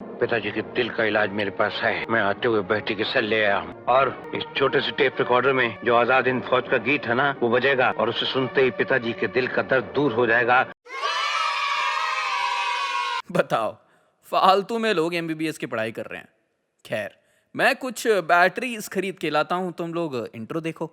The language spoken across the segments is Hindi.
पिताजी के दिल का इलाज मेरे पास है। मैं आते हुए बेटी के साथ ले आया हूँ और इस छोटे से टेप रिकॉर्डर में जो आजाद हिंद फौज का गीत है ना, वो बजेगा और उसे सुनते ही पिताजी के दिल का दर्द दूर हो जाएगा। बताओ, फालतू में लोग एमबीबीएस की पढ़ाई कर रहे हैं। खैर, मैं कुछ बैटरीज खरीद के लाता हूँ, तुम लोग इंट्रो देखो।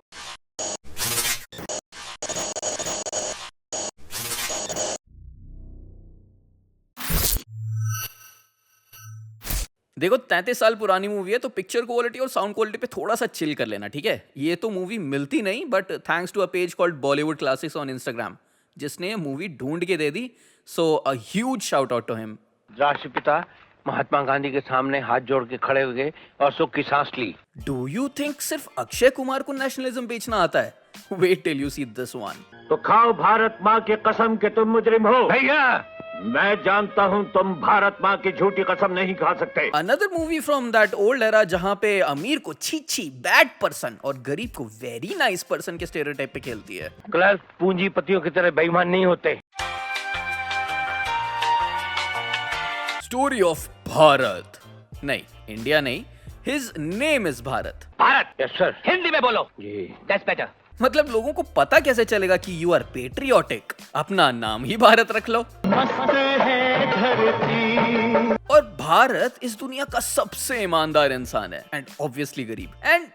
देखो, 33 साल पुरानी मूवी है, तो पिक्चर क्वालिटी और साउंड क्वालिटी पे थोड़ा सा चिल कर लेना, ठीक है। ये तो मूवी मिलती नहीं, but thanks to a page called Bollywood Classics on Instagram, जिसने ये मूवी ढूंढ के दे दी। So a huge shout out to him. राष्ट्रपिता महात्मा गांधी के सामने हाथ जोड़ के खड़े हो गए और सुख की सांस ली। डू यू थिंक सिर्फ अक्षय कुमार को नेशनलिज्म बेचना आता है? Wait till you see this one. तो खाओ भारत माँ की कसम कि तुम मुजरिम हो। भैया, मैं जानता हूँ तुम भारत माँ की झूठी कसम नहीं खा सकते। Another movie from that old era, जहां पे अमीर को छी बैड पर्सन और गरीब को वेरी नाइस पर्सन के स्टेरियोटाइप पे खेलती है। क्लर्क पूंजीपतियों की तरह बेईमान नहीं होते। स्टोरी ऑफ भारत, नहीं इंडिया नहीं, his name is Bharat. Bharat, yes sir. Hindi में बोलो, जी, दैट्स बेटर। मतलब लोगों को पता कैसे चलेगा कि यू आर पेट्रियोटिक? अपना नाम ही भारत रख लो। और भारत इस दुनिया का सबसे ईमानदार इंसान है एंड ऑब्वियसली गरीब, एंड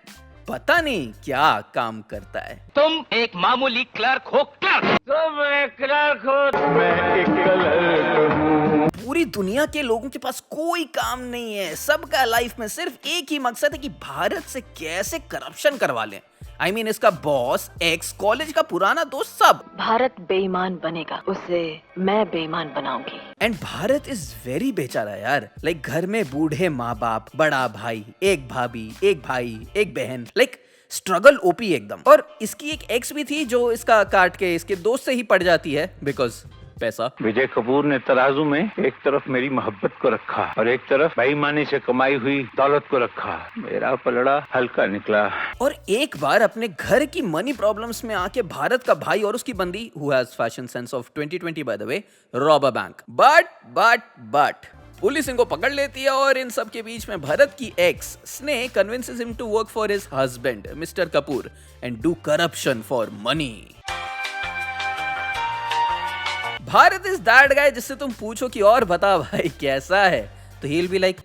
पता नहीं क्या काम करता है। तुम एक मामूली क्लर्क हो। क्लर्क तुम एक क्लर्क हो। मैं एक क्लर्क हूँ। पूरी दुनिया के लोगों के पास कोई काम नहीं है, सबका लाइफ में सिर्फ एक ही मकसद है कि भारत से कैसे करप्शन करवा लें। I mean, इसका बॉस, एक्स, कॉलेज का पुराना दोस्त, सब। भारत बेईमान बनेगा, उसे मैं बेईमान बनाऊंगी। एंड भारत इज वेरी बेचारा यार। लाइक घर में बूढ़े माँ बाप, बड़ा भाई, एक भाभी, एक भाई, एक बहन, लाइक स्ट्रगल ओपी एकदम। और इसकी एक एक्स भी थी जो इसका काट के इसके दोस्त से ही पड़ जाती है, बिकॉज पैसा। विजय कपूर ने तराजू में एक तरफ मेरी मोहब्बत को रखा और एक तरफ बेईमानी से कमाई हुई दौलत को रखा। मेरा पलड़ा हल्का निकला। और एक बार अपने घर की मनी प्रॉब्लम्स में आके भारत का भाई और उसकी बंदी, who has fashion sense of 2020 by the way, rob a bank. But police इनको पकड़ लेती है और इन सब के बीच में भारत की ex Sneh convinces him to work for his husband mister Kapoor and do corruption for money. Bharat is that guy जिससे तुम पूछो कि और बता भाई कैसा है, तो ही विल बी लाइक,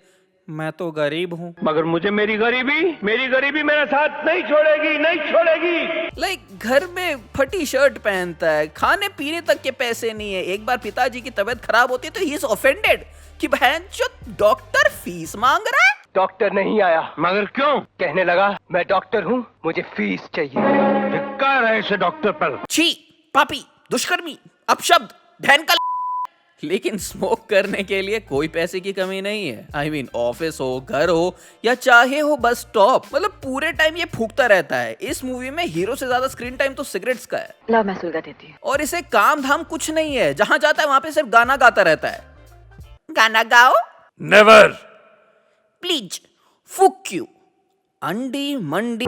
मैं तो गरीब हूँ। मगर मुझे मेरी गरीबी मेरा साथ नहीं छोड़ेगी। लाइक घर में फटी शर्ट पहनता है, खाने पीने तक के पैसे नहीं है। एक बार पिताजी की तबीयत खराब होती है तो ही इज ऑफेंडेड कि बहनचोद डॉक्टर फीस मांग रहा है। डॉक्टर नहीं आया। मगर क्यों? कहने लगा, मैं डॉक्टर हूँ, मुझे फीस चाहिए। धिक्कार है ऐसे डॉक्टर पर। छी, पापी, दुष्कर्मी, अपशब्द, बहन का। लेकिन स्मोक करने के लिए कोई पैसे की कमी नहीं है। I mean, ऑफिस हो, घर हो या चाहे हो बस स्टॉप, मतलब पूरे टाइम ये फूकता रहता है। इस मूवी में हीरो से ज्यादा स्क्रीन टाइम तो सिगरेट्स का है। ला, मैं सुलगा देती हूँ। और इसे काम धाम कुछ नहीं है, जहां जाता है वहां पे सिर्फ गाना गाता रहता है। गाना गाओ। नेवर। प्लीज, फुक यू, अंडी मंडी।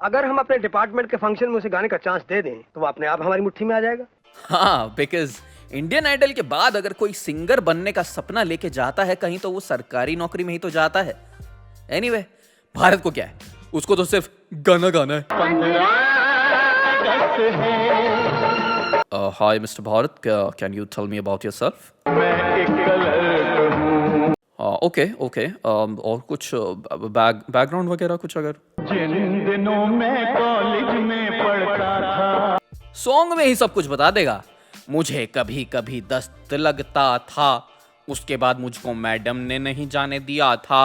अगर हम अपने डिपार्टमेंट के फंक्शन में उसे गाने का चांस दे दें तो वो अपने आप हमारी मुट्ठी में आ जाएगा। हाँ, बिकॉज इंडियन आइडल के बाद अगर कोई सिंगर बनने का सपना लेके जाता है कहीं, तो वो सरकारी नौकरी में ही तो जाता है। एनीवे, भारत को क्या है, उसको तो सिर्फ गाना गाना है। Hi mister Bharat, can you tell me about yourself? Okay, और कुछ बैकग्राउंड वगैरह कुछ अगर? जिन दिनों में कॉलेज में पढ़ता था। सॉन्ग में ही सब कुछ बता देगा। मुझे कभी कभी दस्त लगता था, उसके बाद मुझको मैडम ने नहीं जाने दिया था,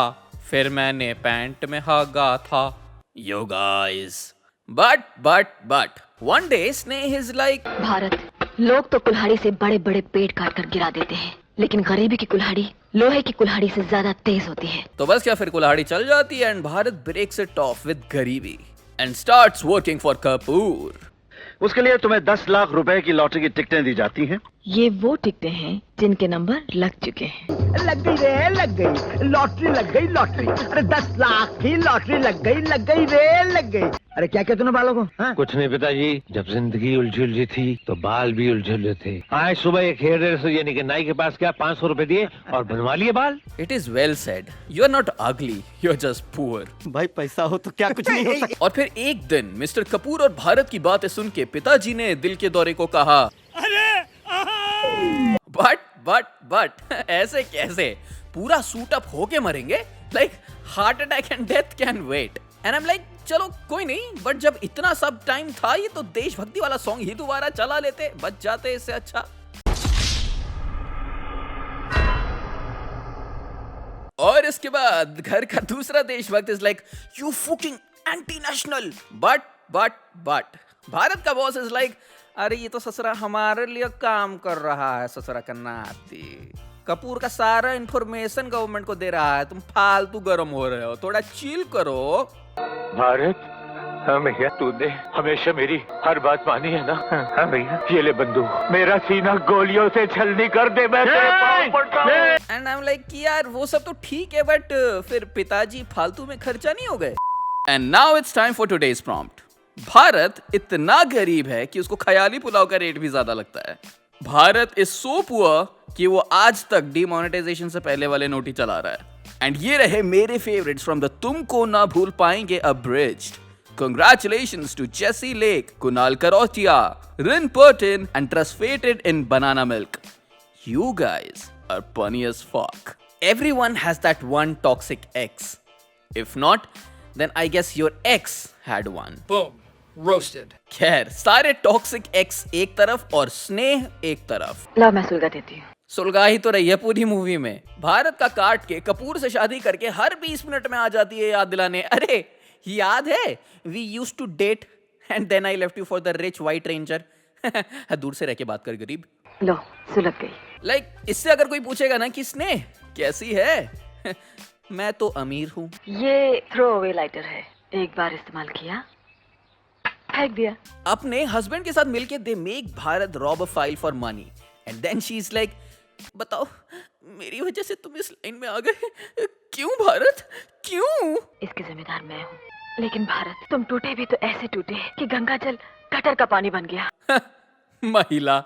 फिर मैंने पैंट में हागा था। Yo guys, but one day स्नेह इज लाइक, भारत, लोग तो कुल्हाड़ी से बड़े बड़े पेड़ काट कर गिरा देते हैं, लेकिन गरीबी की कुल्हाड़ी लोहे की कुल्हाड़ी से ज्यादा तेज होती है। तो बस क्या, फिर कुल्हाड़ी चल जाती है and Bharat breaks it off with गरीबी and starts working for Kapoor. उसके लिए तुम्हें 10 लाख रुपए की लॉटरी की टिकटें दी जाती हैं ये वो टिकटें हैं जिनके नंबर लग चुके हैं। लग गई रे, लग गई लॉटरी, लग गई लॉटरी। अरे 10 लाख की लॉटरी लग गई रे, लग गई। अरे क्या कहते हो बालों को? हाँ? कुछ नहीं पिताजी, जब जिंदगी उलझी थी तो बाल भी उलझे थे। आज सुबह एक हेयर ड्रेसर यानी कि नाई के पास गया, 500 रुपए दिए और बनवा लिए बाल। It is well said. You are not ugly. You are just poor. भाई पैसा हो तो क्या कुछ नहीं हो सकता। और फिर एक दिन मिस्टर कपूर और भारत की बातें सुन के पिताजी ने दिल के दौरे को कहा, बट ऐसे कैसे? पूरा सूट अप होके मरेंगे? Like heart attack and death can wait. And I am like चलो कोई नहीं, बट जब इतना सब टाइम था ये तो देशभक्ति वाला सॉन्ग ही दोबारा चला लेते, बच जाते इससे अच्छा। और इसके बाद घर का दूसरा देशभक्त is like you fucking anti national. But Bharat का बॉस इज लाइक अरे ये तो ससुरा हमारे लिए काम कर रहा है, ससुरा का नाती। कपूर का सारा इंफॉर्मेशन गवर्नमेंट को दे रहा है, तुम फालतू गर्म हो रहे हो, थोड़ा चिल करो। भारत, हाँ भैया, तूने हमेशा मेरी हर बात मानी है ना? हाँ भैया, ये ले बंदूक, मेरा सीना गोलियों से छलनी कर दे, मैं तेरे पाँव पड़ता हूँ। एंड आई एम लाइक कि यार वो सब तो ठीक है, बट फिर पिताजी फालतू में खर्चा नहीं हो गए? And now it's time for today's prompt. Bharat इतना गरीब है कि उसको ख्याली पुलाव का रेट भी ज्यादा लगता है। भारत इज सो पुअर कि वो आज तक डिमोनेटाइजेशन से पहले वाले नोट ही चला रहा है। एंड ये रहे मेरे फेवरेट्स फ्रॉम द तुमको ना भूल पाएंगे अब्रिज्ड। Congratulations to Jesse Lake, Kunal Karotia, Rin Pertin, and Trustfated in Banana Milk. You guys are funny as fuck. Everyone has that one toxic ex. If not, then I guess your ex had one. Boom. Roasted. खैर, सारे टॉक्सिक एक्स एक तरफ और स्नेह एक तरफ। लाओ मैं सुलगा देती हूँ। सुलगा ही तो रही है पूरी मूवी में। भारत का काट के कपूर से शादी करके हर 20 मिनट में आ जाती है याद दिलाने, अरे याद है we used to date and then I left you for the rich white ranger. दूर से रह के बात कर गरीब। लो सुलग गई। लाइक इससे अगर कोई पूछेगा ना कि स्नेह कैसी है मैं तो अमीर हूँ। ये थ्रो अवे लाइटर है, एक बार इस्तेमाल किया फेंक दिया। अपने हस्बैंड के साथ मिलके they make Bharat rob a file for money and then she is like बताओ मेरी वजह से तुम इस लाइन में आ गए, क्यों भारत क्यों? इसकी जिम्मेदार मैं हूँ, लेकिन भारत तुम टूटे भी तो ऐसे टूटे कि गंगा जल गटर का पानी बन गया। महिला।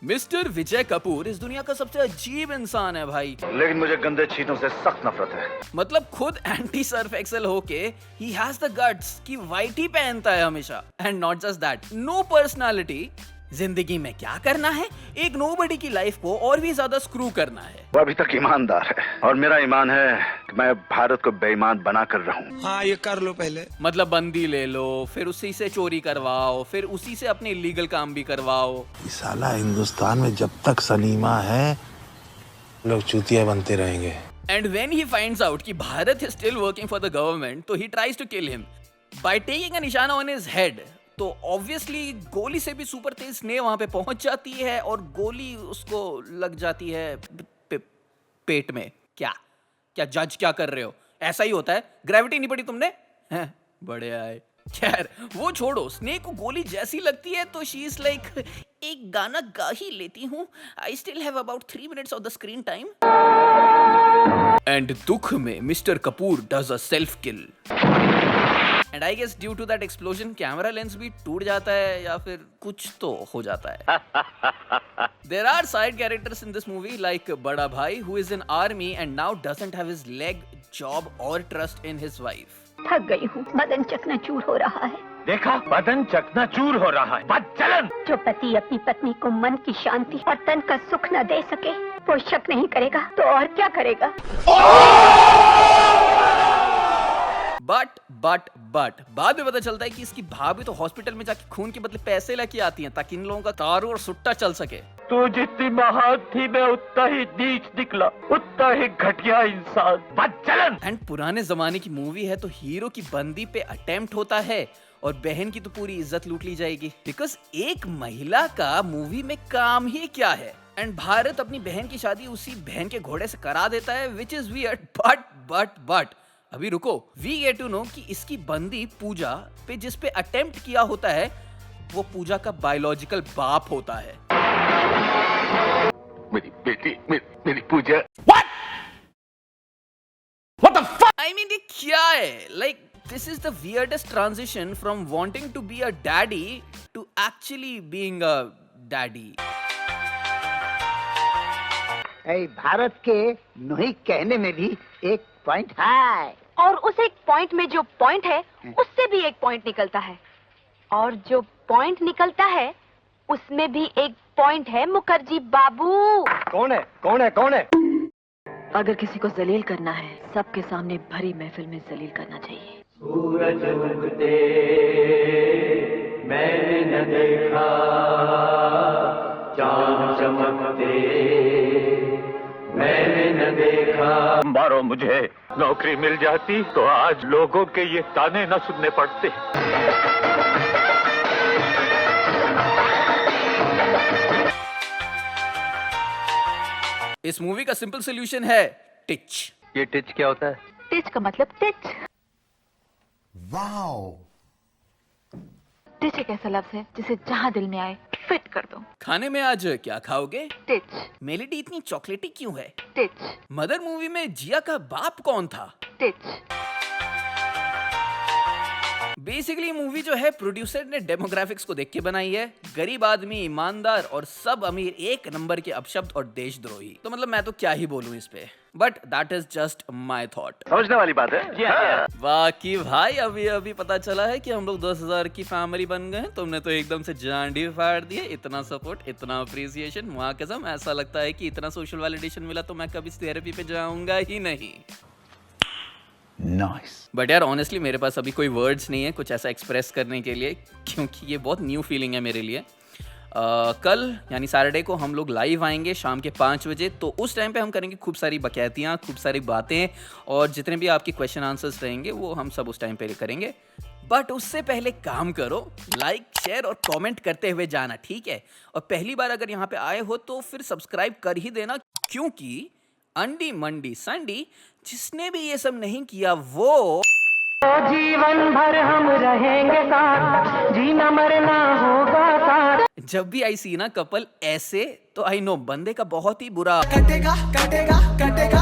मिस्टर विजय कपूर इस दुनिया का सबसे अजीब इंसान है भाई। लेकिन मुझे गंदे चीजों से सख्त नफरत है। मतलब खुद एंटी सर्फ एक्सेल होके ही हैज द गट्स कि व्हाइट ही पहनता है हमेशा। And not just that, no personality. जिंदगी में क्या करना है, एक नोबडी की लाइफ को और भी ज्यादा स्क्रू करना है। वो अभी तक ईमानदार है और मेरा ईमान है कि मैं भारत को बेईमान बना कर रहूं। हाँ ये कर लो पहले। मतलब बंदी ले लो, फिर उसी से चोरी करवाओ, फिर उसी से अपने इलीगल काम भी करवाओ। साला हिंदुस्तान में जब तक सलीमा है लोग चूतिया बनते रहेंगे। And when he finds out कि Bharat is still working for the government, तो he tries to kill him by taking a निशाना on his head। तो ऑब्वियसली गोली से भी सुपर तेज स्नेह वहां पे पहुंच जाती है और गोली उसको लग जाती है पेट में। क्या क्या जज क्या कर रहे हो? ऐसा ही होता है, ग्रेविटी नहीं पड़ी तुमने? बड़े आए। खैर वो छोड़ो, स्नेह को गोली जैसी लगती है तो शी इज लाइक एक गाना गा ही लेती हूँ, I still have about 3 minutes of the screen time. And दुख में mister Kapoor does a self kill and I guess due to that explosion camera lens भी टूट जाता है या फिर कुछ तो हो जाता है। There are side characters in this movie like बड़ा भाई who is in army and now doesn't have his leg, job और ट्रस्ट इन हिज वाइफ। थक गई हूँ, बदन चकनाचूर हो रहा है। देखा, बदन चकनाचूर हो रहा है। बदचलन। जो पति अपनी पत्नी को मन की शांति और तन का सुख न दे सके वो शक नहीं करेगा तो और क्या करेगा? बट बाद में पता चलता है कि इसकी भाभी तो हॉस्पिटल में जाके खून के बदले पैसे लेके आती हैं ताकि इन लोगों का तारू और सुट्टा चल सके। तू जितनी महान थी मैं उतना ही नीच निकला, उतना ही घटिया इंसान। बदचलन। एंड पुराने जमाने की मूवी है तो हीरो की बंदी पे अटेम्प्ट होता है और बहन की तो पूरी इज्जत लूट ली जाएगी, बिकॉज एक महिला का मूवी में काम ही क्या है। एंड भारत अपनी बहन की शादी उसी बहन के घोड़े से करा देता है, विच इज वियर्ड। बट अभी रुको, वी गेट टू नो कि इसकी बंदी पूजा पे जिस पे अटेम्प्ट किया होता है वो पूजा का बायोलॉजिकल बाप होता है। मेरी बेटी, मेरी पूजा। I mean, ये क्या है? Like, this is the weirdest transition from wanting to be a daddy to actually being a daddy. Bharat के नहीं कहने में भी एक पॉइंट है, और उस एक पॉइंट में जो पॉइंट है उससे भी एक पॉइंट निकलता है, और जो पॉइंट निकलता है उसमें भी एक पॉइंट है मुखर्जी बाबू। कौन है कौन है कौन है? अगर किसी को जलील करना है, सबके सामने भरी महफिल में जलील करना चाहिए। सूरज उगते मैंने न देखा, चांद चमकते मैंने न देखा। मारो मुझे, नौकरी मिल जाती तो आज लोगों के ये ताने न सुनने पड़ते। इस मूवी का सिंपल सोल्यूशन है टिच। ये टिच क्या होता है? टिच का मतलब टिच। टिच एक ऐसा लफ्ज है जिसे जहाँ दिल में आए फिट कर दो। खाने में आज क्या खाओगे? टिच। मेलेडी इतनी चॉकलेटी क्यों है? टिच। मदर मूवी में जिया का बाप कौन था? टिच। बेसिकली मूवी जो है प्रोड्यूसर ने डेमोग्राफिक्स को देख के बनाई है। गरीब आदमी, ईमानदार और सब अमीर एक नंबर के अपशब्द और देशद्रोही। तो मतलब मैं तो क्या ही बोलूं इस पे, but that is just my thought. समझने वाली बात है। बाकी भाई अभी अभी पता चला है कि हम लोग 10,000 की फैमिली बन गए हैं। तुमने तो एकदम से जांडी फाड़ दी है। इतना सपोर्ट, इतना अप्रिसिएशन, वहाँ कसम ऐसा लगता है कि इतना सोशल वैलिडेशन मिला तो मैं कभी थेरेपी पे जाऊंगा ही नहीं। नाइस। बट यार ऑनेस्टली मेरे पास अभी कोई वर्ड्स नहीं है कुछ ऐसा एक्सप्रेस करने के लिए, क्योंकि ये बहुत न्यू फीलिंग है मेरे लिए। कल यानी सैटरडे को हम लोग लाइव आएंगे शाम के 5 बजे। तो उस टाइम पे हम करेंगे खूब सारी बकैतियाँ, खूब सारी बातें, और जितने भी आपके क्वेश्चन आंसर्स रहेंगे वो हम सब उस टाइम पे करेंगे। बट उससे पहले काम करो, लाइक शेयर और कमेंट करते हुए जाना, ठीक है? और पहली बार अगर यहाँ पे आए हो तो फिर सब्सक्राइब कर ही देना, क्योंकि अंडी मंडी संडी जिसने भी ये सब नहीं किया वो जीवन भर हम रहेंगे साथ, जीना मरना होगा साथ। जब भी आई सी ना कपल ऐसे, तो आई नो बंदे का बहुत ही बुरा कटेगा कटेगा कटेगा।